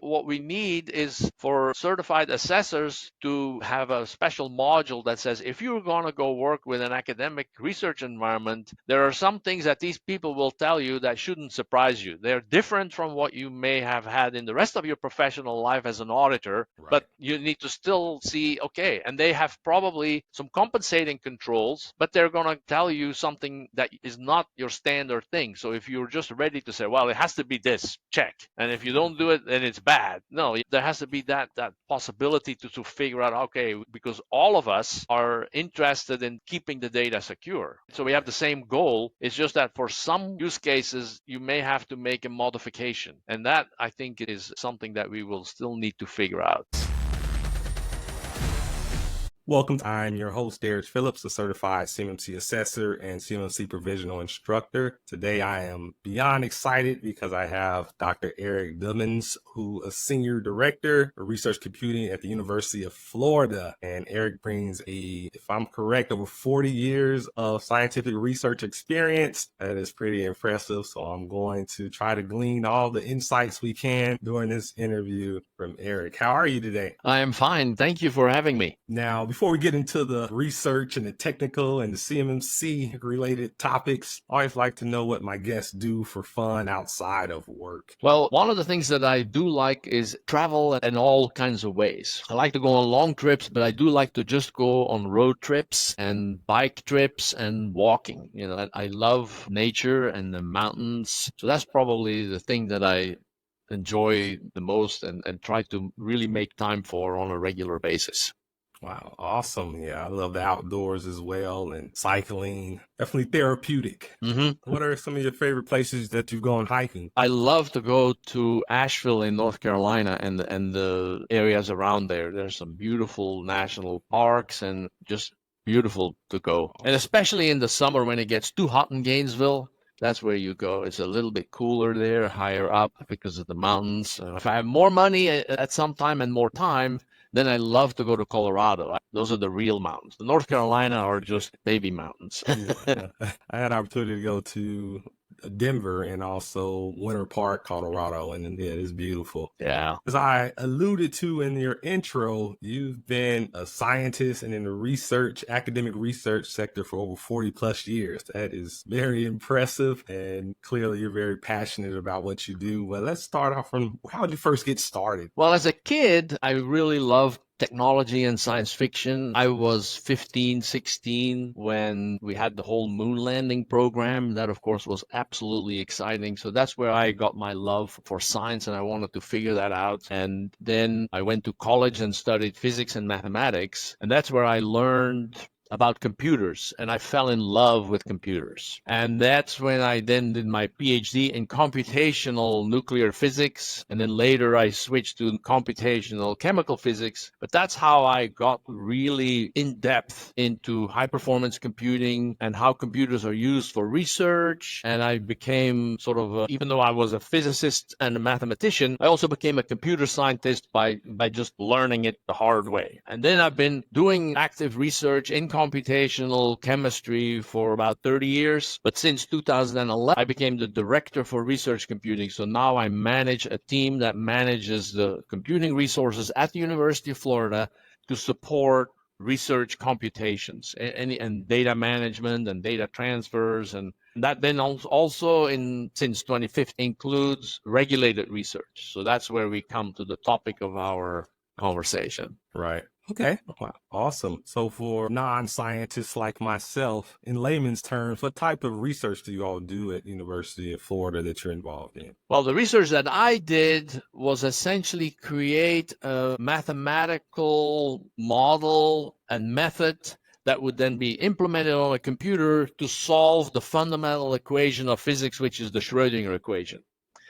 what we need is for certified assessors to have a special module that says if you're going to go work with an academic research environment, there are some things that these people will tell you that shouldn't surprise you. They're different from what you may have had in the rest of your professional life as an auditor, Right. but you need to still see, okay, and they have probably some compensating controls, but they're going to tell you something that is not your standard thing. So if you're just ready to say, well, it has to be this, check. And if you don't do it, then it's bad. No, there has to be that possibility to figure out, okay, because all of us are interested in keeping the data secure. So we have the same goal. It's just that for some use cases, you may have to make a modification. And that, I think, is something that we will still need to figure out. Welcome. I'm your host, Erik Phillips, a certified CMMC assessor and CMMC provisional instructor. Today, I am beyond excited because I have Dr. Erik Deumens, who is Senior Director of Research Computing at the University of Florida. And Erik brings if I'm correct, over 40 years of scientific research experience. That is pretty impressive. So I'm going to try to glean all the insights we can during this interview from Erik. How are you today? I am fine. Thank you for having me. Now, before we get into the research and the technical and the CMMC related topics, I always like to know what my guests do for fun outside of work. Well, one of the things that I do like is travel in all kinds of ways. I like to go on long trips, but I do like to just go on road trips and bike trips and walking. You know, I love nature and the mountains. So that's probably the thing that I enjoy the most and try to really make time for on a regular basis. Wow, awesome. Yeah, I love the outdoors as well, and cycling, definitely therapeutic. Mm-hmm. What are some of your favorite places that you've gone hiking? I love to go to Asheville in North Carolina and the areas around there. There's some beautiful national parks and just beautiful to go. And especially in the summer when it gets too hot in Gainesville, that's where you go. It's a little bit cooler there, higher up because of the mountains. If I have more money at some time and more time, then I love to go to Colorado. Those are the real mountains. The North Carolina are just baby mountains. I had an opportunity to go to Denver and also Winter Park, Colorado, and yeah, it's beautiful. Yeah. As I alluded to in your intro, you've been a scientist and in the academic research sector for over 40 plus years. That is very impressive, and clearly you're very passionate about what you do. Well, let's start off from how did you first get started? Well, as a kid, I really loved technology and science fiction. I was 15, 16 when we had the whole moon landing program. That, of course, was absolutely exciting. So that's where I got my love for science, and I wanted to figure that out. And then I went to college and studied physics and mathematics. And that's where I learned about computers, and I fell in love with computers. And that's when I then did my PhD in computational nuclear physics, and then later I switched to computational chemical physics. But that's how I got really in depth into high performance computing and how computers are used for research. And I became sort of, even though I was a physicist and a mathematician, I also became a computer scientist by just learning it the hard way. And then I've been doing active research in computational chemistry for about 30 years. But since 2011, I became the director for research computing. So now I manage a team that manages the computing resources at the University of Florida to support research computations and data management and data transfers. And that then also since 2015 includes regulated research. So that's where we come to the topic of our conversation. Right. Okay. Wow. Awesome. So for non-scientists like myself, in layman's terms, what type of research do you all do at University of Florida that you're involved in? Well, the research that I did was essentially create a mathematical model and method that would then be implemented on a computer to solve the fundamental equation of physics, which is the Schrödinger equation.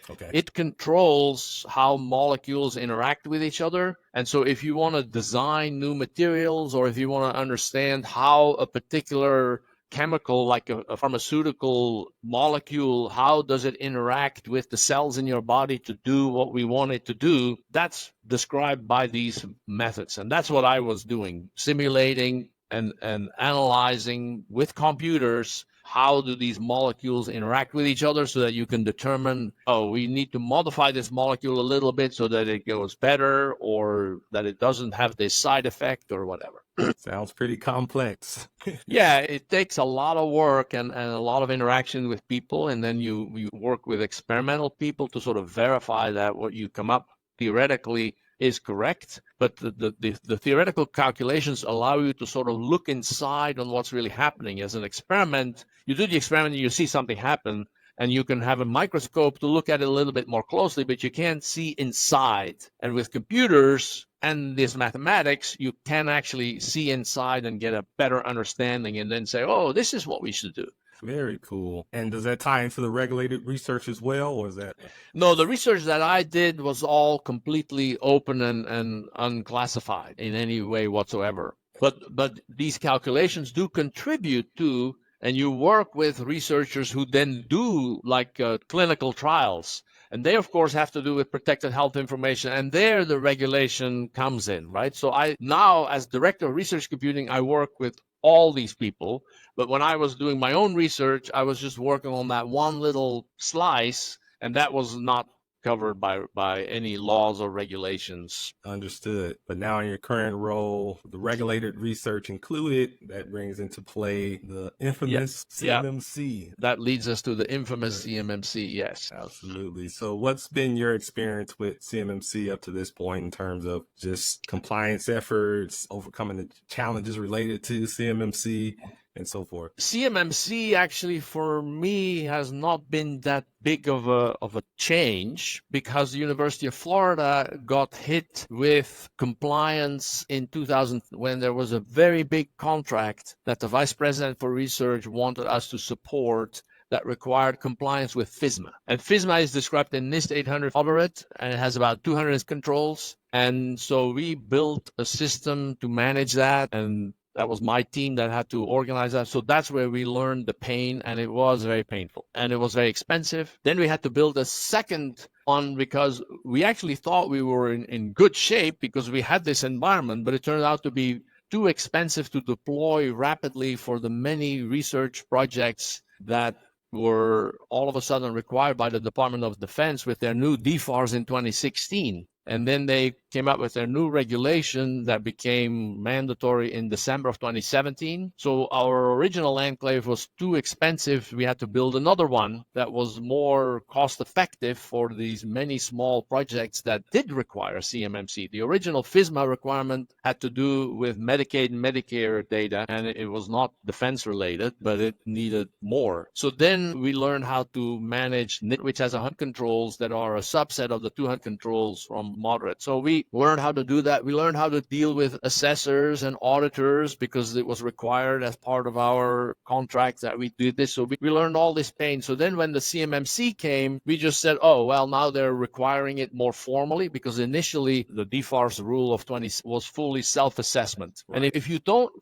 Okay. It controls how molecules interact with each other. And so if you want to design new materials, or if you want to understand how a particular chemical, like a pharmaceutical molecule, how does it interact with the cells in your body to do what we want it to do, that's described by these methods. And that's what I was doing, simulating and analyzing with computers how do these molecules interact with each other so that you can determine, oh, we need to modify this molecule a little bit so that it goes better or that it doesn't have this side effect or whatever. Sounds pretty complex. Yeah, it takes a lot of work and a lot of interaction with people. And then you work with experimental people to sort of verify that what you come up theoretically is correct. But the theoretical calculations allow you to sort of look inside on what's really happening. As an experiment, you do the experiment and you see something happen, and you can have a microscope to look at it a little bit more closely, but you can't see inside. And with computers and this mathematics, you can actually see inside and get a better understanding and then say, oh, this is what we should do. Very cool. And does that tie into the regulated research as well, or is that? No, the research that I did was all completely open and unclassified in any way whatsoever. But these calculations do contribute to, and you work with researchers who then do like clinical trials. And they, of course, have to do with protected health information. And there the regulation comes in, right? So I now, as director of research computing, I work with all these people. But when I was doing my own research, I was just working on that one little slice, and that was not covered by any laws or regulations. Understood. But now in your current role, the regulated research included, that brings into play the infamous CMMC. That leads us to the infamous CMMC, yes. Absolutely. So what's been your experience with CMMC up to this point in terms of just compliance efforts, overcoming the challenges related to CMMC, and so forth? CMMC actually for me has not been that big of a change, because the University of Florida got hit with compliance in 2000 when there was a very big contract that the Vice President for Research wanted us to support that required compliance with FISMA. And FISMA is described in NIST 800 Moderate, and it has about 200 controls. And so we built a system to manage that, and that was my team that had to organize that. So that's where we learned the pain, and it was very painful, and it was very expensive. Then we had to build a second one because we actually thought we were in good shape because we had this environment, but it turned out to be too expensive to deploy rapidly for the many research projects that were all of a sudden required by the Department of Defense with their new DFARS in 2016. And then they came up with their new regulation that became mandatory in December of 2017. So our original enclave was too expensive. We had to build another one that was more cost effective for these many small projects that did require CMMC. The original FISMA requirement had to do with Medicaid and Medicare data, and it was not defense related, but it needed more. So then we learned how to manage NIT, which has 100 controls that are a subset of the 200 controls from Moderate. So we learned how to do that. We learned how to deal with assessors and auditors because it was required as part of our contract that we did this. So we learned all this pain. So then when the CMMC came, we just said, oh, well, now they're requiring it more formally, because initially the DFARS rule of 20 was fully self-assessment. Right. And if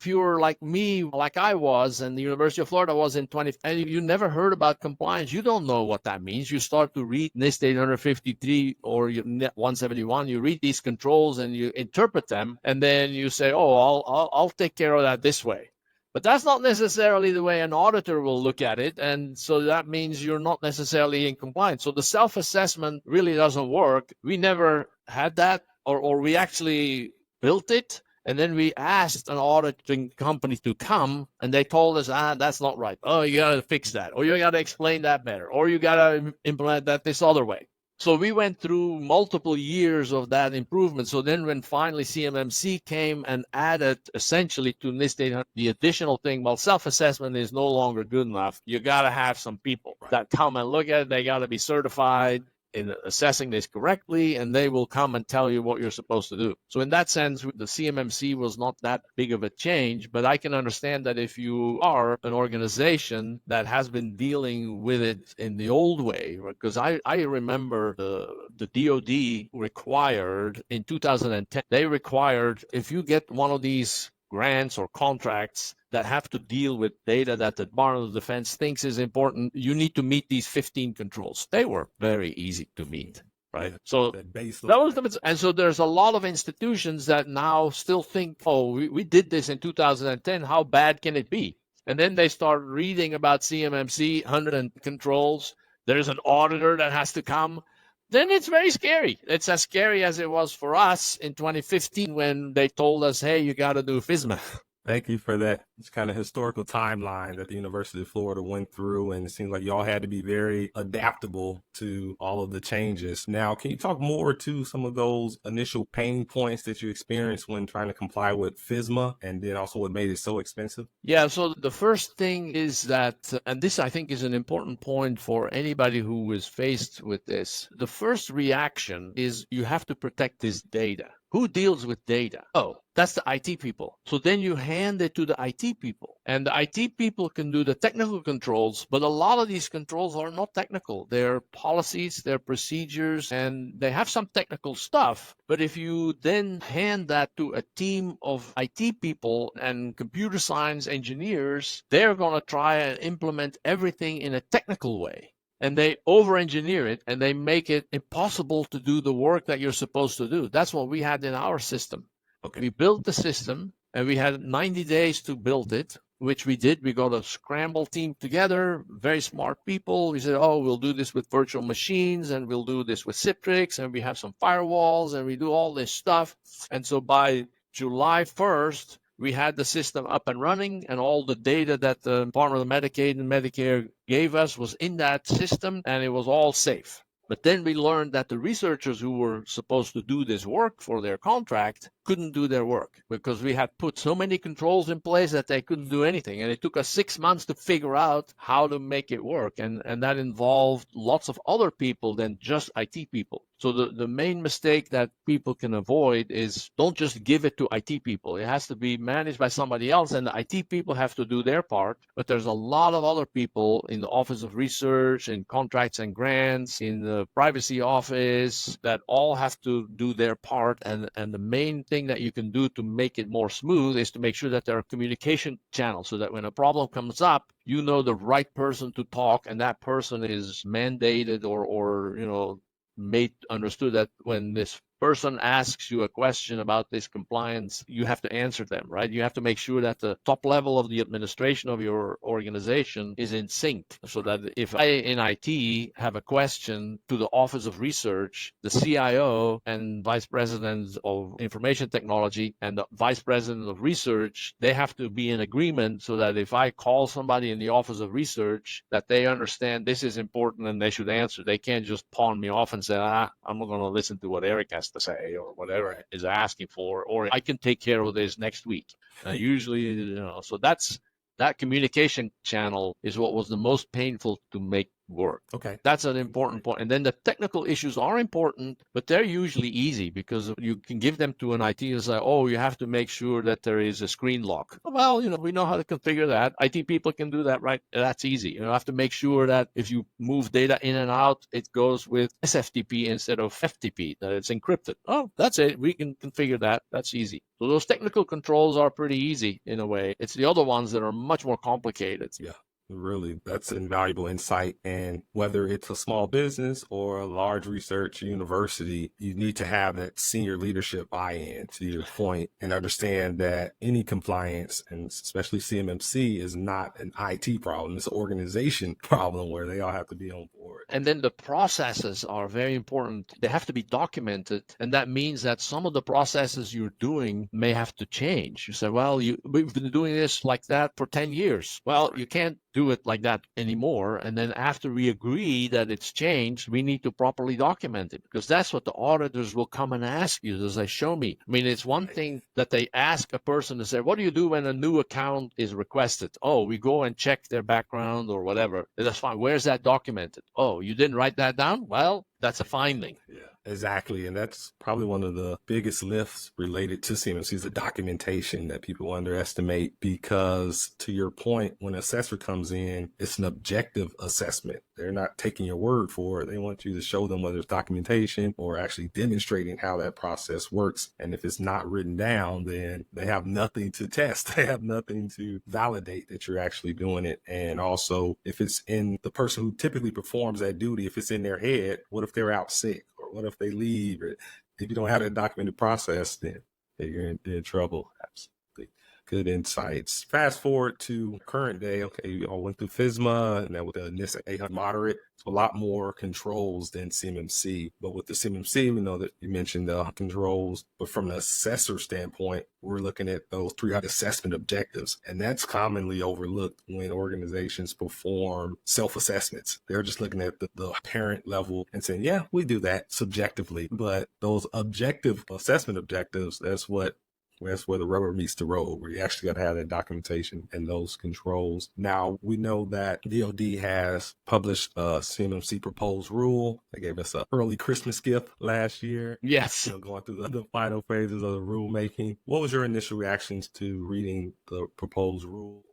you were like me, like I was, and the University of Florida was in 20, and you never heard about compliance, you don't know what that means. You start to read NIST 853 or 171, you read these controls and you interpret them, and then you say, oh, I'll take care of that this way. But that's not necessarily the way an auditor will look at it, and so that means you're not necessarily in compliance. So the self-assessment really doesn't work. We never had that, or we actually built it, and then we asked an auditing company to come, and they told us, that's not right. Oh, you got to fix that, or you got to explain that better, or you got to implement that this other way. So we went through multiple years of that improvement. So then when finally CMMC came and added essentially to NIST 800 the additional thing, well, self-assessment is no longer good enough. You got to have some people that come and look at it. They got to be certified in assessing this correctly, and they will come and tell you what you're supposed to do. So in that sense, the CMMC was not that big of a change, but I can understand that if you are an organization that has been dealing with it in the old way, because I remember the DOD required in 2010, they required if you get one of these grants or contracts that have to deal with data that the Department of Defense thinks is important, you need to meet these 15 controls. They were very easy to meet, right? So that was and so there's a lot of institutions that now still think, oh, we did this in 2010. How bad can it be? And then they start reading about CMMC, 100 controls. There's an auditor that has to come. Then it's very scary. It's as scary as it was for us in 2015 when they told us, hey, you got to do FISMA. Thank you for that. It's kind of historical timeline that the University of Florida went through, and it seems like y'all had to be very adaptable to all of the changes. Now, can you talk more to some of those initial pain points that you experienced when trying to comply with FISMA, and then also what made it so expensive? Yeah, so the first thing is that, and this I think is an important point for anybody who is faced with this, the first reaction is you have to protect this data. Who deals with data? Oh, that's the IT people. So then you hand it to the IT people. And the IT people can do the technical controls, but a lot of these controls are not technical. They're policies, they're procedures, and they have some technical stuff. But if you then hand that to a team of IT people and computer science engineers, they're going to try and implement everything in a technical way. And they over-engineer it, and they make it impossible to do the work that you're supposed to do. That's what we had in our system. Okay. We built the system, and we had 90 days to build it, which we did. We got a scramble team together, very smart people. We said, oh, we'll do this with virtual machines, and we'll do this with Citrix, and we have some firewalls, and we do all this stuff. And so by July 1st, we had the system up and running, and all the data that the Department of Medicaid and Medicare gave us was in that system, and it was all safe. But then we learned that the researchers who were supposed to do this work for their contract couldn't do their work because we had put so many controls in place that they couldn't do anything. And it took us 6 months to figure out how to make it work. And that involved lots of other people than just IT people. So the main mistake that people can avoid is don't just give it to IT people. It has to be managed by somebody else, and the IT people have to do their part. But there's a lot of other people in the Office of Research, in contracts and grants, in the privacy office that all have to do their part. And the main thing that you can do to make it more smooth is to make sure that there are communication channels so that when a problem comes up, you know the right person to talk, and that person is mandated or made understood that when this person asks you a question about this compliance, you have to answer them, right? You have to make sure that the top level of the administration of your organization is in sync so that if I in IT have a question to the Office of Research, the CIO and Vice President of Information Technology and the Vice President of Research, they have to be in agreement so that if I call somebody in the Office of Research, that they understand this is important and they should answer. They can't just pawn me off and say, I'm not going to listen to what Erik has to say or whatever is asking for, or I can take care of this next week. Usually, so that communication channel is what was the most painful to make work. Okay. That's an important point. And then the technical issues are important, but they're usually easy because you can give them to an IT and say, oh, you have to make sure that there is a screen lock. Well, we know how to configure that. IT people can do that, right? That's easy. You have to make sure that if you move data in and out, it goes with SFTP instead of FTP, that it's encrypted. Oh, that's it. We can configure that. That's easy. So those technical controls are pretty easy in a way. It's the other ones that are much more complicated. Yeah. Really, that's invaluable insight. And whether it's a small business or a large research university, you need to have that senior leadership buy-in to your point and understand that any compliance, and especially CMMC, is not an IT problem. It's an organization problem where they all have to be on board. And then the processes are very important. They have to be documented. And that means that some of the processes you're doing may have to change. You say, well, we've been doing this like that for 10 years. Well, you can't do it like that anymore. And then after we agree that it's changed, we need to properly document it because that's what the auditors will come and ask you. They say, show me. I mean, it's one thing that they ask a person to say, what do you do when a new account is requested? Oh, we go and check their background or whatever. That's fine. Where's that documented? Oh, you didn't write that down? Well, that's a finding. Yeah, exactly. And that's probably one of the biggest lifts related to CMMC is the documentation that people underestimate because to your point, when an assessor comes in, it's an objective assessment. They're not taking your word for it. They want you to show them whether it's documentation or actually demonstrating how that process works. And if it's not written down, then they have nothing to test. They have nothing to validate that you're actually doing it. And also, if it's in the person who typically performs that duty, if it's in their head, what if they're out sick? Or what if they leave? Or if you don't have a documented process, then you're in trouble. Absolutely. Good insights. Fast forward to current day. Okay, you all went through FISMA and then with the NIST 800 moderate, a lot more controls than CMMC. But with the CMMC, we know that you mentioned the controls, but from the assessor standpoint, we're looking at those 300 assessment objectives. And that's commonly overlooked when organizations perform self-assessments. They're just looking at the parent level and saying, yeah, we do that subjectively. But those objective assessment objectives, that's where the rubber meets the road, where you actually got to have that documentation and those controls. Now, we know that DoD has published a CMMC proposed rule. They gave us an early Christmas gift last year. Yes. Going through the final phases of the rulemaking. What was your initial reactions to reading the proposed rule?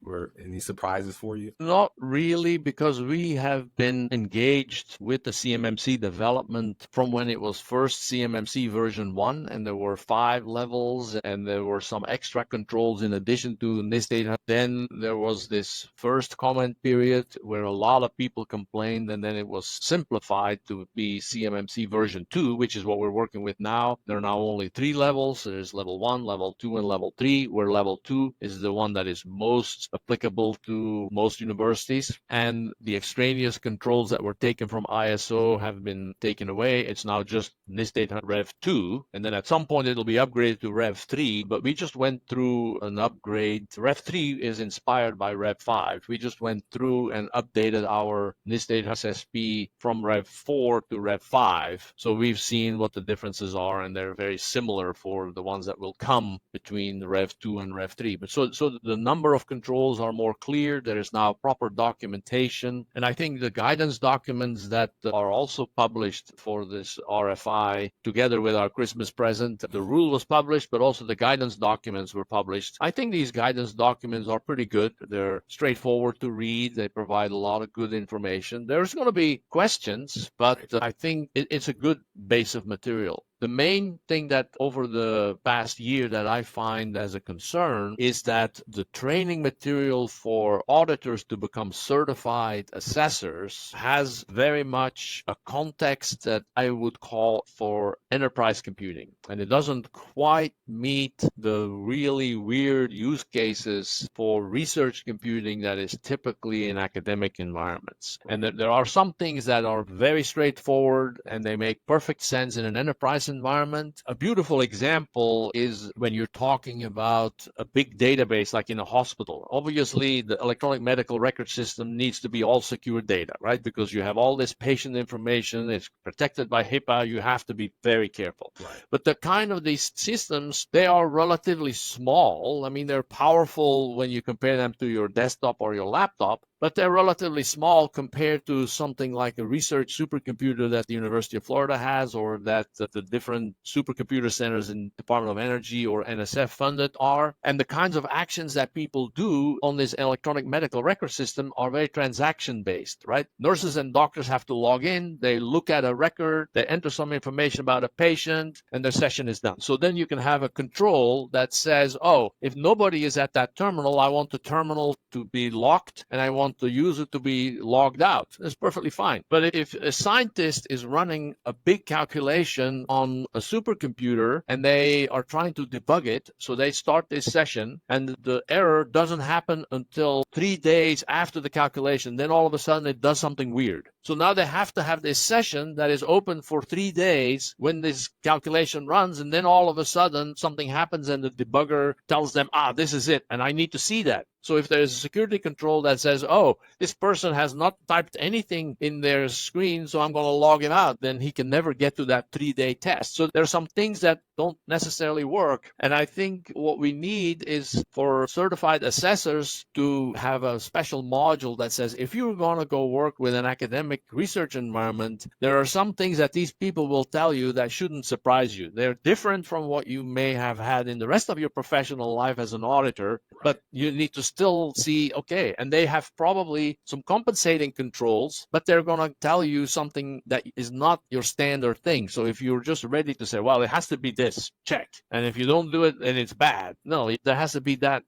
Were any surprises for you? Not really, because we have been engaged with the CMMC development from when it was first CMMC version 1, and there were 5 levels, and there were some extra controls in addition to NIST data. Then there was this first comment period where a lot of people complained, and then it was simplified to be CMMC version 2, which is what we're working with now. There are now only 3 levels. There's level 1, level 2, and level 3, where level 2 is the one that is most applicable to most universities, and the extraneous controls that were taken from ISO have been taken away. It's now just NIST data Rev 2, and then at some point it'll be upgraded to Rev 3, but we just went through an upgrade. Rev 3 is inspired by Rev 5. We just went through and updated our NIST data SSP from Rev 4 to Rev 5, so we've seen what the differences are, and they're very similar for the ones that will come between Rev 2 and Rev 3. But so the number of controls are more clear. There is now proper documentation. And I think the guidance documents that are also published for this RFI, together with our Christmas present, the rule was published, but also the guidance documents were published. I think these guidance documents are pretty good. They're straightforward to read. They provide a lot of good information. There's going to be questions, but I think it's a good base of material. The main thing that over the past year that I find as a concern is that the training material for auditors to become certified assessors has very much a context that I would call for enterprise computing. And it doesn't quite meet the really weird use cases for research computing that is typically in academic environments. And there are some things that are very straightforward and they make perfect sense in an enterprise environment. A beautiful example is when you're talking about a big database like in a hospital. Obviously, the electronic medical record system needs to be all secure data, right? Because you have all this patient information, it's protected by HIPAA, you have to be very careful. Right. But the kind of these systems, they are relatively small. I mean, they're powerful when you compare them to your desktop or your laptop, but they're relatively small compared to something like a research supercomputer that the University of Florida has, or that the different supercomputer centers in Department of Energy or NSF funded are. And the kinds of actions that people do on this electronic medical record system are very transaction-based, right? Nurses and doctors have to log in, they look at a record, they enter some information about a patient, and their session is done. So then you can have a control that says, oh, if nobody is at that terminal, I want the terminal to be locked, and I want the user to be logged out. That's perfectly fine. But if a scientist is running a big calculation on a supercomputer and they are trying to debug it, so they start this session and the error doesn't happen until 3 days after the calculation, then all of a sudden it does something weird. So now they have to have this session that is open for 3 days when this calculation runs, and then all of a sudden something happens and the debugger tells them, this is it, and I need to see that. So if there's a security control that says, oh, this person has not typed anything in their screen, so I'm going to log him out, then he can never get to that 3-day test. So there are some things that don't necessarily work. And I think what we need is for certified assessors to have a special module that says, if you're going to go work with an academic research environment, there are some things that these people will tell you that shouldn't surprise you. They're different from what you may have had in the rest of your professional life as an auditor, but you need to still see, okay, and they have probably some compensating controls, but they're going to tell you something that is not your standard thing. So if you're just ready to say, well, it has to be this, check. And if you don't do it, then it's bad. No, there has to be that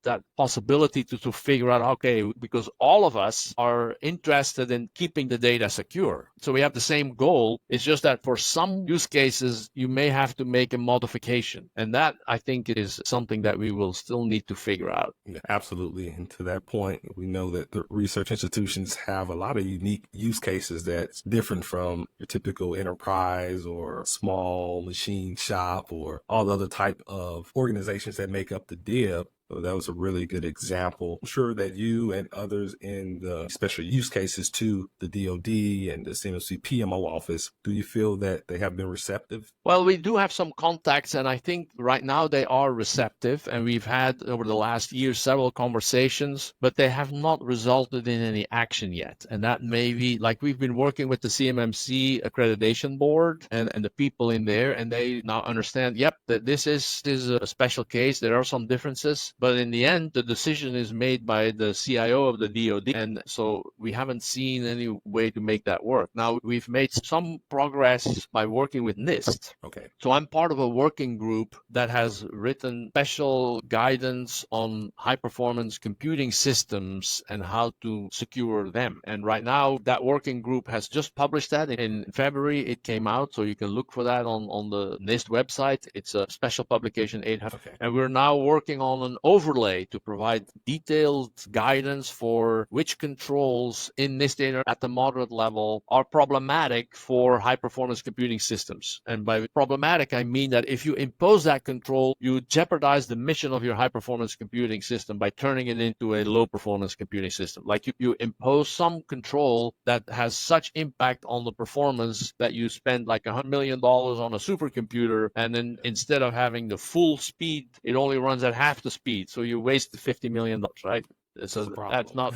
that possibility to figure out, okay, because all of us are interested in keeping the data secure. So we have the same goal. It's just that for some use cases, you may have to make a modification. And that, I think, is something that we will still need to figure out. Yeah, absolutely. And to that point, we know that the research institutions have a lot of unique use cases that's different from your typical enterprise or small machine shop or all the other type of organizations that make up the DIB. So that was a really good example. I'm sure that you and others in the special use cases to the DoD and the CMMC PMO office, do you feel that they have been receptive? Well, we do have some contacts, and I think right now they are receptive. And we've had over the last year several conversations, but they have not resulted in any action yet. And that may be like we've been working with the CMMC accreditation board and the people in there, and they now understand, yep, that this is a special case. There are some differences. But in the end, the decision is made by the CIO of the DoD. And so we haven't seen any way to make that work. Now, we've made some progress by working with NIST. Okay. So I'm part of a working group that has written special guidance on high performance computing systems and how to secure them. And right now, that working group has just published that in February. It came out. So you can look for that on the NIST website. It's a special publication 800. Okay. And we're now working on an overlay to provide detailed guidance for which controls in NIST data at the moderate level are problematic for high performance computing systems. And by problematic, I mean that if you impose that control, you jeopardize the mission of your high performance computing system by turning it into a low performance computing system. Like you impose some control that has such impact on the performance that you spend like $100 million on a supercomputer, and then instead of having the full speed, it only runs at half the speed. So you waste $50 million, right? So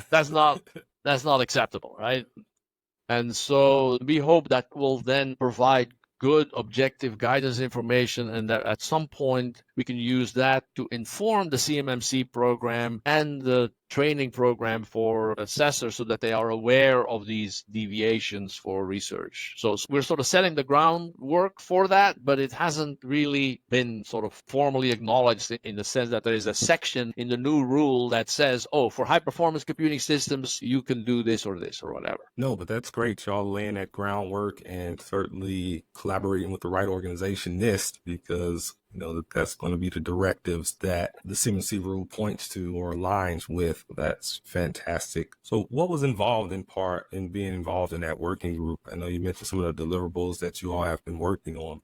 that's not acceptable, right? And so we hope that will then provide good objective guidance information, and that at some point we can use that to inform the CMMC program and the training program for assessors so that they are aware of these deviations for research. So we're sort of setting the groundwork for that, but it hasn't really been sort of formally acknowledged in the sense that there is a section in the new rule that says, oh, for high performance computing systems, you can do this or whatever. No, but that's great. Y'all laying that groundwork and certainly collaborating with the right organization, NIST, because you know that's going to be the directives that the CMMC rule points to or aligns with. That's fantastic. So what was involved in part in being involved in that working group? I know you mentioned some of the deliverables that you all have been working on.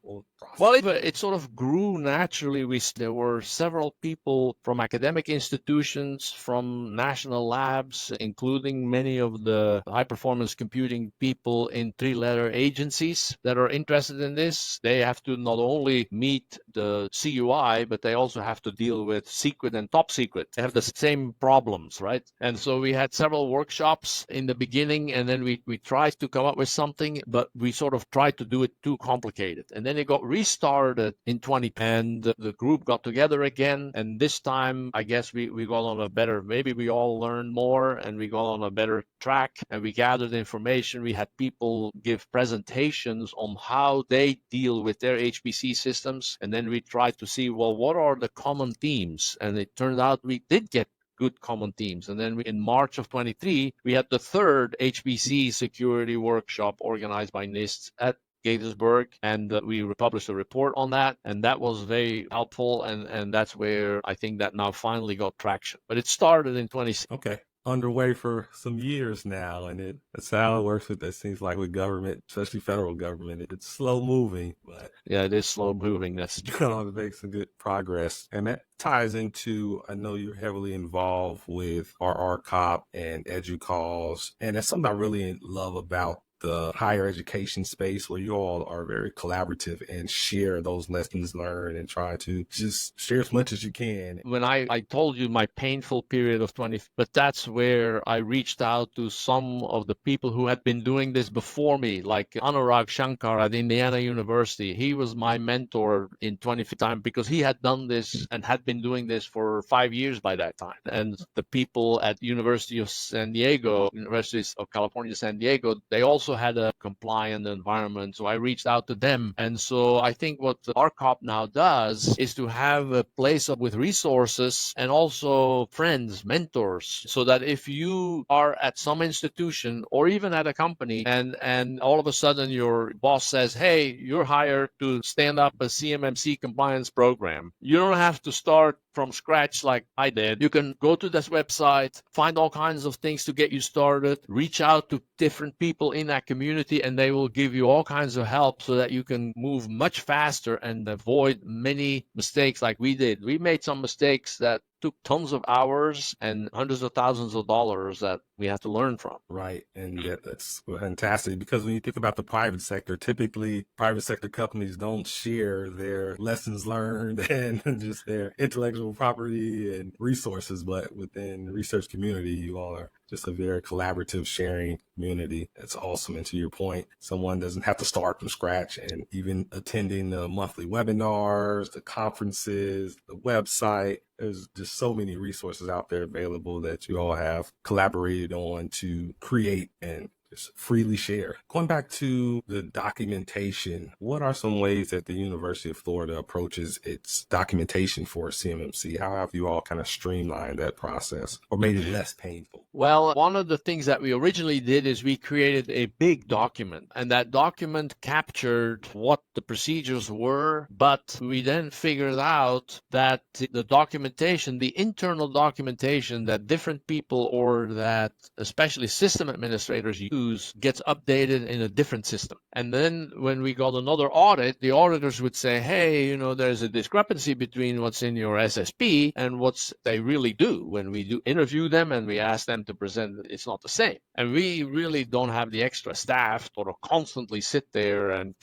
Well, it sort of grew naturally. There were several people from academic institutions, from national labs, including many of the high-performance computing people in three-letter agencies that are interested in this. They have to not only meet the CUI, but they also have to deal with secret and top secret. They have the same problems, right? And so we had several workshops in the beginning, and then we tried to come up with something, but we sort of tried to do it too complicated. And then it got restarted in 2010. The group got together again, and this time I guess we got on a better, maybe we all learned more and we got on a better track, and we gathered information. We had people give presentations on how they deal with their HPC systems, and then we tried to see, well, what are the common themes? And it turned out we did get good common themes. And then in March of 23, we had the third HPC security workshop organized by NIST at Gaithersburg, and we published a report on that, and that was very helpful, and that's where I think that now finally got traction. But it started in 2016. Okay. Underway for some years now, and that's how it works. It seems like with government, especially federal government, it's slow moving, but yeah, it is slow moving. That's to make some good progress, and that ties into, I know you're heavily involved with RRCOP and EduCause, and that's something I really love about the higher education space, where you all are very collaborative and share those lessons learned and try to just share as much as you can. When I told you my painful period of 20, but that's where I reached out to some of the people who had been doing this before me, like Anurag Shankar at Indiana University. He was my mentor in 2015 because he had done this and had been doing this for 5 years by that time. And the people at University of San Diego, University of California, San Diego, they also also had a compliant environment. So I reached out to them. And so I think what the RCOP now does is to have a place with resources and also friends, mentors, so that if you are at some institution or even at a company and all of a sudden your boss says, hey, you're hired to stand up a CMMC compliance program, you don't have to start from scratch like I did. You can go to this website, find all kinds of things to get you started, reach out to different people in that community, and they will give you all kinds of help so that you can move much faster and avoid many mistakes like we did. We made some mistakes that took tons of hours and hundreds of thousands of dollars that we had to learn from. Right. And that's fantastic, because when you think about the private sector, typically private sector companies don't share their lessons learned and just their intellectual property and resources. But within the research community, you all are just a very collaborative, sharing community. That's awesome. And to your point, someone doesn't have to start from scratch, and even attending the monthly webinars, the conferences, the website. There's just so many resources out there available that you all have collaborated on to create and just freely share. Going back to the documentation, what are some ways that the University of Florida approaches its documentation for CMMC? How have you all kind of streamlined that process or made it less painful? Well, one of the things that we originally did is we created a big document, and that document captured what the procedures were, but we then figured out that the documentation, the internal documentation that different people or that especially system administrators use gets updated in a different system. And then when we got another audit, the auditors would say, hey, there's a discrepancy between what's in your SSP and what they really do. When we do interview them and we ask them to present, it's not the same. And we really don't have the extra staff to constantly sit there and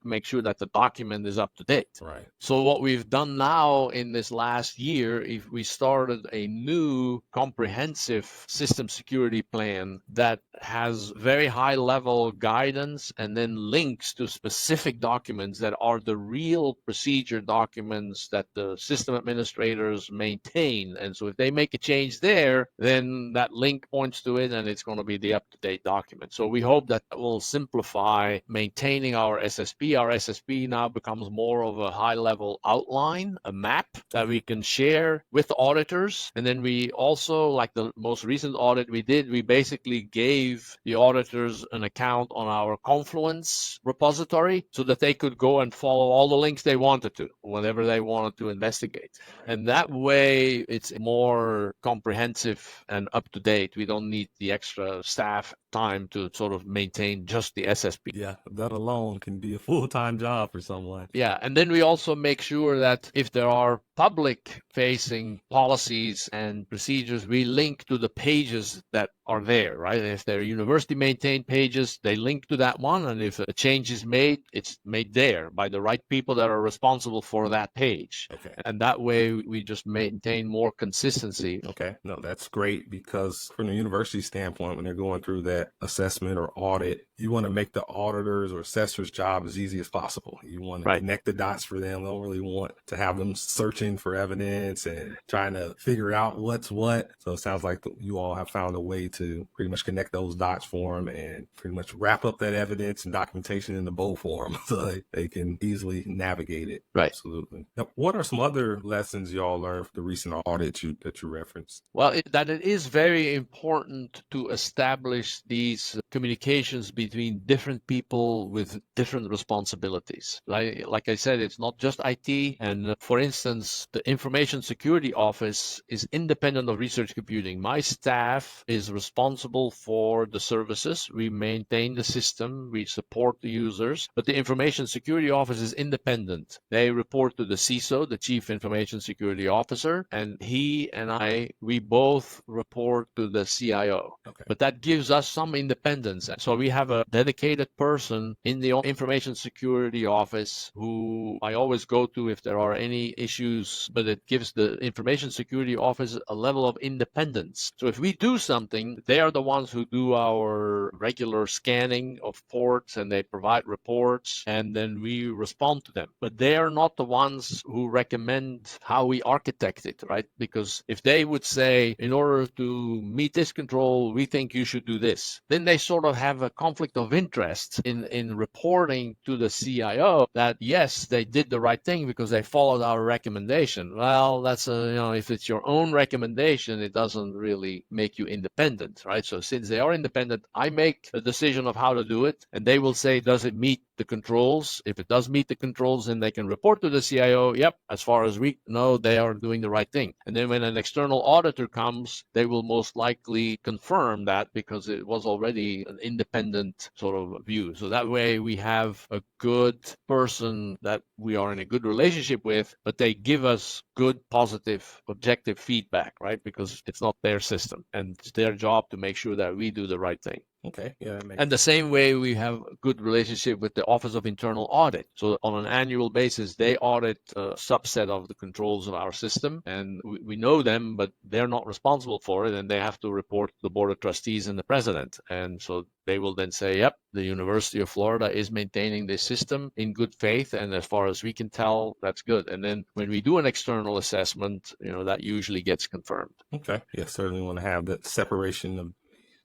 make sure that the document is up to date. Right. So what we've done now in this last year, if we started a new comprehensive system security plan that has very high level guidance and then links to specific documents that are the real procedure documents that the system administrators maintain. And so if they make a change there, then that link points to it and it's going to be the up-to-date document. So we hope that will simplify maintaining our SSP. Our SSP now becomes more of a high-level outline, a map that we can share with the auditors. And then we also, like the most recent audit we did, we basically gave the auditors an account on our Confluence repository so that they could go and follow all the links they wanted to, whenever they wanted to investigate. And that way, it's more comprehensive and up-to-date. We don't need the extra staff time to sort of maintain just the SSP. Yeah, that alone can be a full-time job for someone. Yeah, and then we also make sure that if there are public-facing policies and procedures, we link to the pages that are there, right? And if they're university-maintained pages, they link to that one, and if a change is made, it's made there by the right people that are responsible for that page. Okay. And that way, we just maintain more consistency. Okay, no, that's great, because from the university standpoint, when they're going through that assessment or audit, you want to make the auditors or assessors' job as easy as possible. You want to connect the dots for them. They don't really want to have them searching for evidence and trying to figure out what's what. So it sounds like you all have found a way to pretty much connect those dots for them and pretty much wrap up that evidence and documentation in the bow form so they can easily navigate it. Right. Absolutely. Now, what are some other lessons you all learned from the recent audit that you referenced? Well, that it is very important to establish these communications between different people with different responsibilities. Like I said, it's not just IT. And for instance, the Information Security Office is independent of research computing. My staff is responsible for the services. We maintain the system. We support the users. But the Information Security Office is independent. They report to the CISO, the Chief Information Security Officer, and he and we both report to the CIO. Okay. But that gives us some independence. So we have a dedicated person in the Information Security Office who I always go to if there are any issues views, but it gives the Information Security Office a level of independence. So if we do something, they are the ones who do our regular scanning of ports and they provide reports and then we respond to them. But they are not the ones who recommend how we architect it, right? Because if they would say, in order to meet this control, we think you should do this, then they sort of have a conflict of interest in reporting to the CIO that, yes, they did the right thing because they followed our recommendation. Well, that's if it's your own recommendation, it doesn't really make you independent, right? So since they are independent, I make a decision of how to do it, and they will say, does it meet the controls? If it does meet the controls, then they can report to the CIO, yep, as far as we know, they are doing the right thing. And then when an external auditor comes, they will most likely confirm that because it was already an independent sort of view. So that way we have a good person that we are in a good relationship with, but they give us good, positive, objective feedback, right? Because it's not their system and it's their job to make sure that we do the right thing. Okay. Yeah. And the same way we have a good relationship with the Office of Internal Audit. So on an annual basis, they audit a subset of the controls of our system. And we know them, but they're not responsible for it. And they have to report to the Board of Trustees and the President. And so they will then say, yep, the University of Florida is maintaining this system in good faith. And as far as we can tell, that's good. And then when we do an external assessment, that usually gets confirmed. Okay. Yeah, certainly want to have that separation of.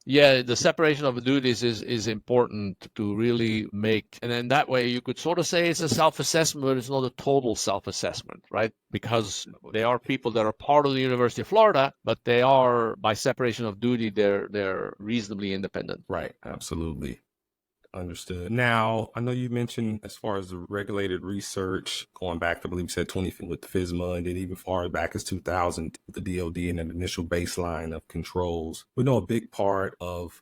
Yeah, the separation of the duties is important to really make. And then that way you could sort of say it's a self-assessment, but it's not a total self-assessment, right? Because they are people that are part of the University of Florida, but they are, by separation of duty, they're reasonably independent. Right. Absolutely. Understood. Now, I know you mentioned as far as the regulated research, going back to, I believe you said 20 with FISMA, and then even far back as 2000 with the DoD and an initial baseline of controls. We know a big part of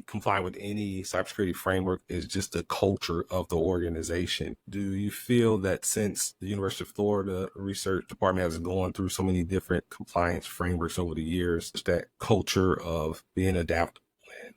complying with any cybersecurity framework is just the culture of the organization. Do you feel that since the University of Florida Research Department has gone through so many different compliance frameworks over the years, that culture of being adaptable,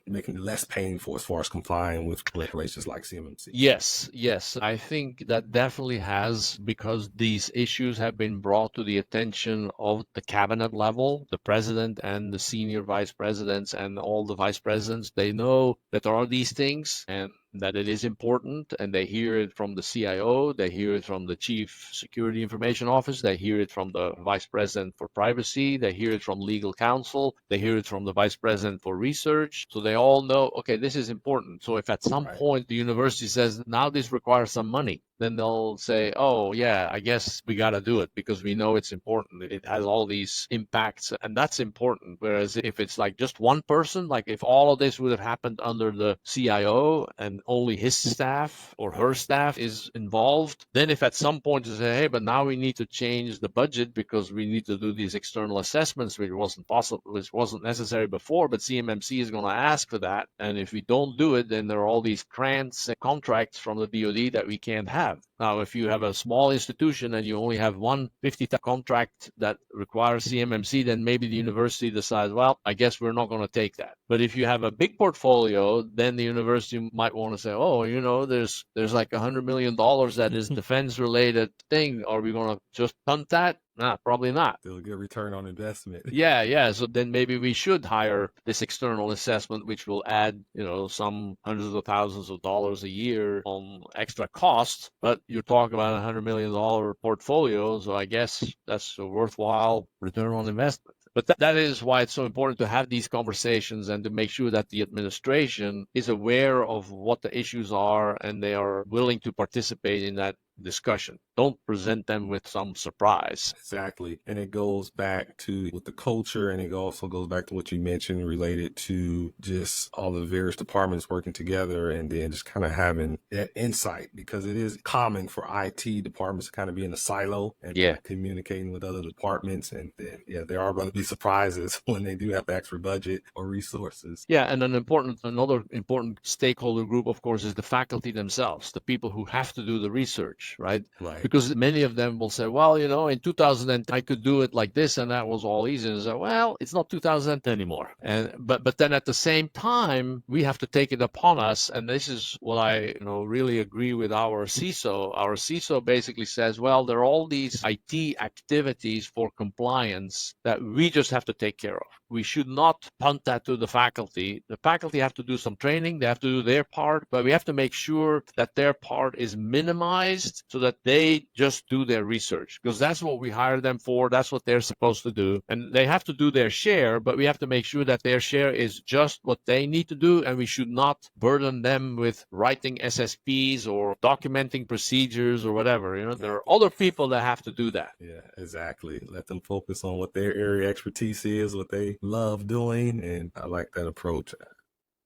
making it less painful as far as complying with regulations like CMMC? Yes. I think that definitely has, because these issues have been brought to the attention of the cabinet level, the president and the senior vice presidents and all the vice presidents. They know that there are these things and that it is important, and they hear it from the CIO, they hear it from the Chief Security Information Office, they hear it from the Vice President for Privacy, they hear it from Legal Counsel, they hear it from the Vice President for Research. So they all know, okay, this is important. So if at some point the university says, now this requires some money, then they'll say, oh, yeah, I guess we got to do it because we know it's important. It has all these impacts, and that's important. Whereas if it's like just one person, like if all of this would have happened under the CIO and only his staff or her staff is involved, then if at some point you say, hey, but now we need to change the budget because we need to do these external assessments, which wasn't possible, which wasn't necessary before, but CMMC is going to ask for that. And if we don't do it, then there are all these grants and contracts from the DoD that we can't have. Now, if you have a small institution and you only have one 50,000 contract that requires CMMC, then maybe the university decides, well, I guess we're not going to take that. But if you have a big portfolio, then the university might want to say, oh, there's like $100 million that is defense-related thing. Are we going to just punt that? Nah, probably not. Still a good return on investment. Yeah. So then maybe we should hire this external assessment, which will add, some hundreds of thousands of dollars a year on extra costs. But you're talking about $100 million portfolio. So I guess that's a worthwhile return on investment. But that is why it's so important to have these conversations and to make sure that the administration is aware of what the issues are and they are willing to participate in that discussion. Don't present them with some surprise. Exactly. And it goes back to with the culture, and it also goes back to what you mentioned related to just all the various departments working together and then just kind of having that insight, because it is common for IT departments to kind of be in a silo and communicating with other departments. And then, there are going to be surprises when they do have extra budget or resources. Yeah. And another important stakeholder group, of course, is the faculty themselves, the people who have to do the research. research, right? Right. Because many of them will say, well, in 2010 I could do it like this, and that was all easy. And say, well, it's not 2010 anymore. And but then at the same time, we have to take it upon us, and this is what I really agree with our CISO. Our CISO basically says, well, there are all these IT activities for compliance that we just have to take care of. We should not punt that to the faculty. The faculty have to do some training, they have to do their part, but we have to make sure that their part is minimized so that they just do their research, because that's what we hire them for. That's what they're supposed to do. And they have to do their share, but we have to make sure that their share is just what they need to do, and we should not burden them with writing SSPs or documenting procedures or whatever. There are other people that have to do that. Yeah, exactly. Let them focus on what their area expertise is, what they love doing. And I like that approach,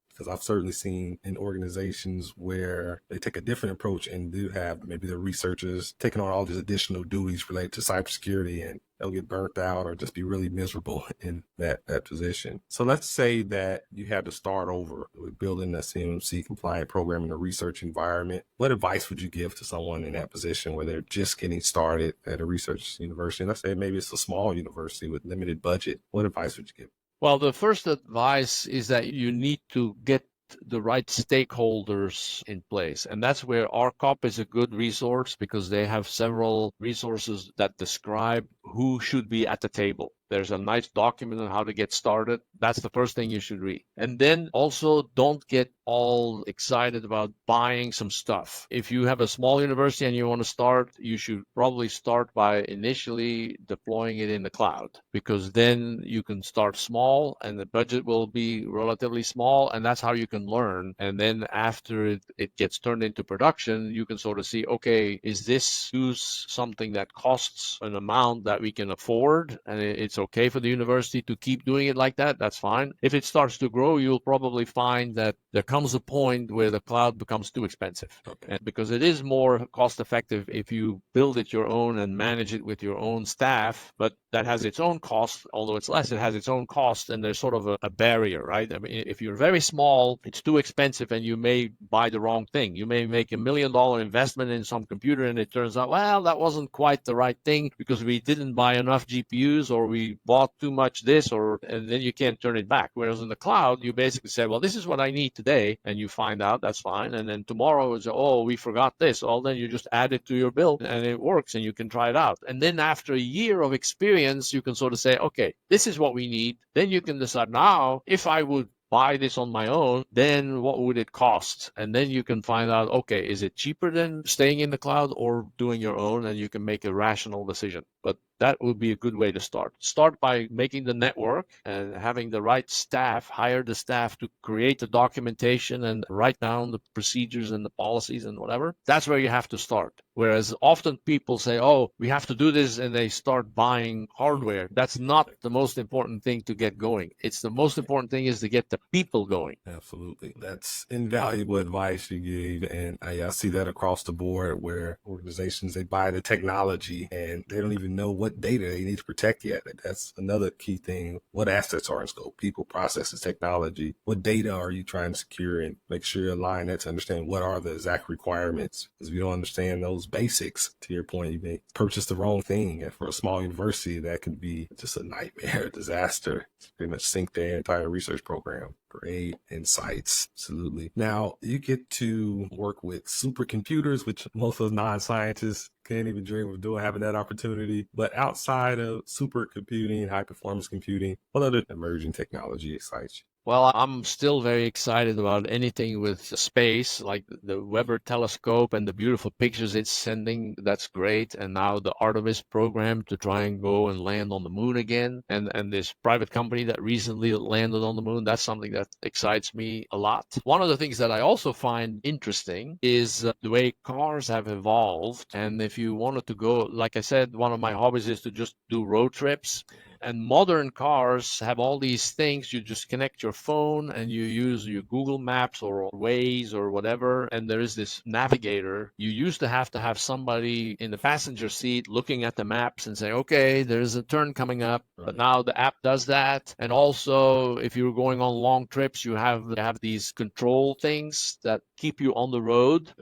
because I've certainly seen in organizations where they take a different approach and do have maybe the researchers taking on all these additional duties related to cybersecurity, and they'll get burnt out or just be really miserable in that position. So let's say that you had to start over with building a CMMC compliant program in a research environment. What advice would you give to someone in that position where they're just getting started at a research university? Let's say maybe it's a small university with limited budget. What advice would you give? Well, the first advice is that you need to get the right stakeholders in place. And that's where RCOP is a good resource, because they have several resources that describe who should be at the table. There's a nice document on how to get started. That's the first thing you should read. And then also don't get all excited about buying some stuff. If you have a small university and you want to start, you should probably start by initially deploying it in the cloud, because then you can start small and the budget will be relatively small, and that's how you can learn. And then after it gets turned into production, you can sort of see, okay, is this use something that costs an amount that we can afford, and it's okay for the university to keep doing it like that? That's fine. If it starts to grow, you'll probably find that there comes a point where the cloud becomes too expensive. Okay. Because it is more cost effective if you build it your own and manage it with your own staff, but that has its own cost. Although it's less, it has its own cost, and there's sort of a barrier, right? I mean, if you're very small, it's too expensive and you may buy the wrong thing. You may make $1 million investment in some computer and it turns out, well, that wasn't quite the right thing because we didn't buy enough GPUs, or we bought too much this, and then you can't turn it back. Whereas in the cloud, you basically say, well, this is what I need today, and you find out, that's fine. And then tomorrow is, oh, we forgot this. Well, then you just add it to your bill and it works and you can try it out. And then after a year of experience, you can sort of say, okay, this is what we need. Then you can decide, now, if I would buy this on my own, then what would it cost? And then you can find out, okay, is it cheaper than staying in the cloud or doing your own? And you can make a rational decision. But that would be a good way to start. Start by making the network and having the right staff, hire the staff to create the documentation and write down the procedures and the policies and whatever. That's where you have to start. Whereas often people say, oh, we have to do this, and they start buying hardware. That's not the most important thing to get going. It's the most important thing is to get the people going. Absolutely. That's invaluable advice you gave. And I see that across the board, where organizations, they buy the technology and they don't even know what data they need to protect yet. That's another key thing. What assets are in scope? People, processes, technology. What data are you trying to secure? And make sure you align that to understand what are the exact requirements. Because if you don't understand those basics, to your point, you may purchase the wrong thing. And for a small university, that could be just a nightmare, a disaster. Pretty much sink their entire research program. Great insights. Absolutely. Now, you get to work with supercomputers, which most of us non-scientists can't even dream of doing, having that opportunity. But outside of supercomputing, high performance computing, what other emerging technology excites you? Well, I'm still very excited about anything with space, like the Weber telescope and the beautiful pictures it's sending. That's great. And now the Artemis program to try and go and land on the moon again. And this private company that recently landed on the moon, that's something that excites me a lot. One of the things that I also find interesting is the way cars have evolved. And if you wanted to go, like I said, one of my hobbies is to just do road trips. And modern cars have all these things. You just connect your phone and you use your Google Maps or Waze or whatever, and there is this navigator. You used to have somebody in the passenger seat looking at the maps and say, okay, there's a turn coming up. But now the app does that. And also, if you're going on long trips, you have these control things that keep you on the road.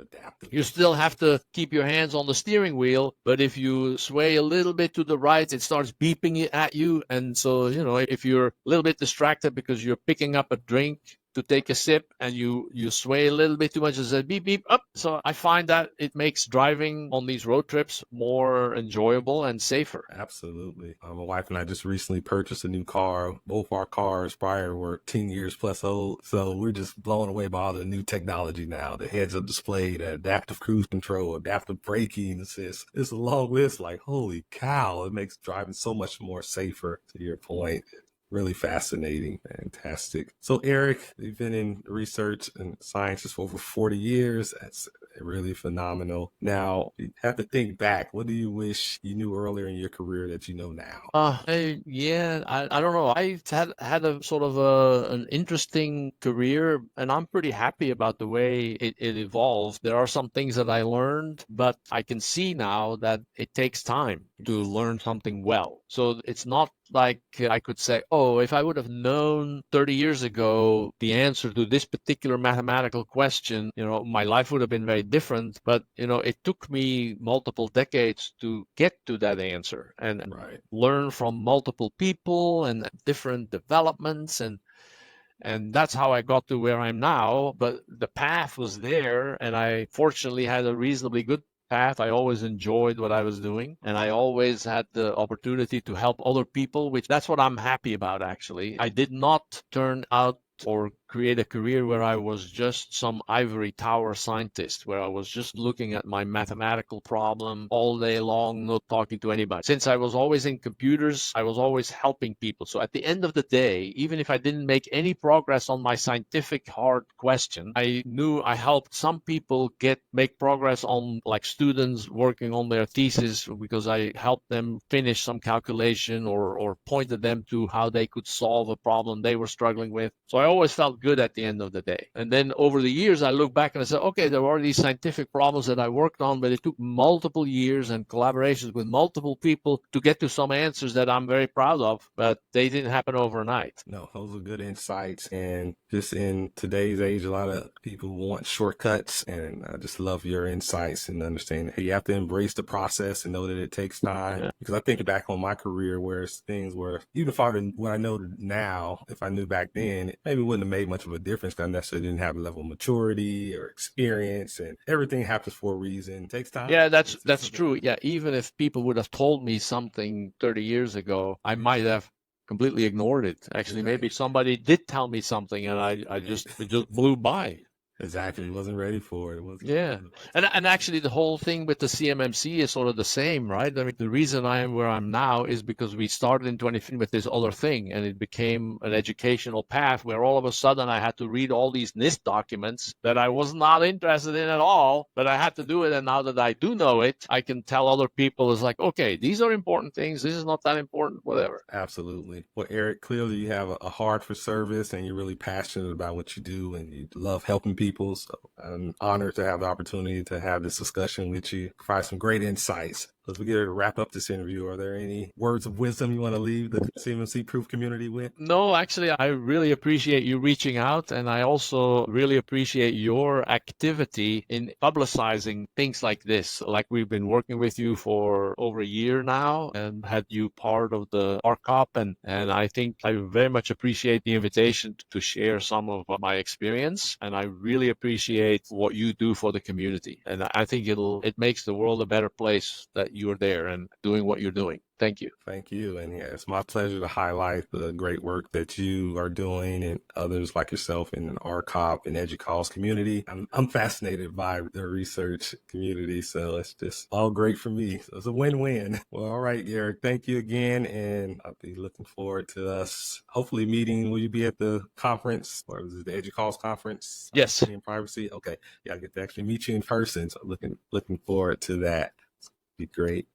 You still have to keep your hands on the steering wheel, but if you sway a little bit to the right, it starts beeping at you. And so, if you're a little bit distracted because you're picking up a drink to take a sip and you sway a little bit too much, it says beep, beep, up. So I find that it makes driving on these road trips more enjoyable and safer. Absolutely. My wife and I just recently purchased a new car. Both our cars prior were 10 years plus old. So we're just blown away by all the new technology now. The heads-up display, the adaptive cruise control, adaptive braking assist. It's a long list. Like, holy cow, it makes driving so much more safer, to your point. Really fascinating. Fantastic. So Erik, you've been in research and sciences for over 40 years. That's really phenomenal. Now, you have to think back. What do you wish you knew earlier in your career that you know now? I don't know. I had a sort of an interesting career, and I'm pretty happy about the way it evolved. There are some things that I learned, but I can see now that it takes time to learn something well. So it's not like I could say, oh, if I would have known 30 years ago the answer to this particular mathematical question, my life would have been very different. But, it took me multiple decades to get to that answer and learn from multiple people and different developments. And that's how I got to where I'm now. But the path was there, and I fortunately had a reasonably good path. I always enjoyed what I was doing, and I always had the opportunity to help other people, which that's what I'm happy about, actually. I did not turn out or create a career where I was just some ivory tower scientist, where I was just looking at my mathematical problem all day long, not talking to anybody. Since I was always in computers, I was always helping people. So at the end of the day, even if I didn't make any progress on my scientific hard question, I knew I helped some people make progress on, like, students working on their thesis, because I helped them finish some calculation or pointed them to how they could solve a problem they were struggling with. So I always felt good at the end of the day. And then over the years, I look back and I said, okay, there were these scientific problems that I worked on, but it took multiple years and collaborations with multiple people to get to some answers that I'm very proud of, but they didn't happen overnight. No, those are good insights. And just in today's age, a lot of people want shortcuts, and I just love your insights and understanding, hey, you have to embrace the process and know that it takes time. Yeah. Because I think back on my career where things were, even if what I know now, if I knew back then, it maybe wouldn't have made much of a difference because I necessarily didn't have a level of maturity or experience, and everything happens for a reason. It takes time. Yeah, that's true. Yeah, even if people would have told me something 30 years ago, I might have completely ignored it. Actually, maybe somebody did tell me something and it just blew by. Exactly. Wasn't ready for it. Yeah. And actually the whole thing with the CMMC is sort of the same, right? I mean, the reason I am where I'm now is because we started in 2015 with this other thing, and it became an educational path where all of a sudden I had to read all these NIST documents that I was not interested in at all, but I had to do it. And now that I do know it, I can tell other people, it's like, okay, these are important things. This is not that important, whatever. Absolutely. Well, Erik, clearly you have a heart for service, and you're really passionate about what you do, and you love helping people. So I'm honored to have the opportunity to have this discussion with you, provide some great insights. As we get ready to wrap up this interview, are there any words of wisdom you want to leave the CMMC Proof community with? No, actually, I really appreciate you reaching out, and I also really appreciate your activity in publicizing things like this. Like, we've been working with you for over a year now and had you part of the RCOP, and I think I very much appreciate the invitation to share some of my experience, and I really appreciate what you do for the community. And I think it makes the world a better place that you're there and doing what you're doing. Thank you. Thank you. And yeah, it's my pleasure to highlight the great work that you are doing and others like yourself in the RCOP and EDUCAUSE community. I'm fascinated by the research community, so it's just all great for me. So it's a win-win. Well, all right, Erik, thank you again. And I'll be looking forward to us hopefully meeting. Will you be at the conference, or is it the EDUCAUSE conference? Yes. In privacy. Okay. Yeah, I get to actually meet you in person. So looking forward to that. It'd be great.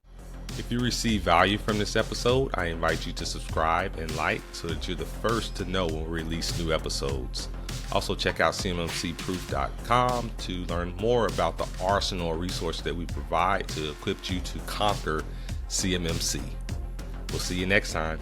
If you receive value from this episode, I invite you to subscribe and like so that you're the first to know when we release new episodes. Also check out CMMCProof.com to learn more about the arsenal of resources that we provide to equip you to conquer CMMC. We'll see you next time.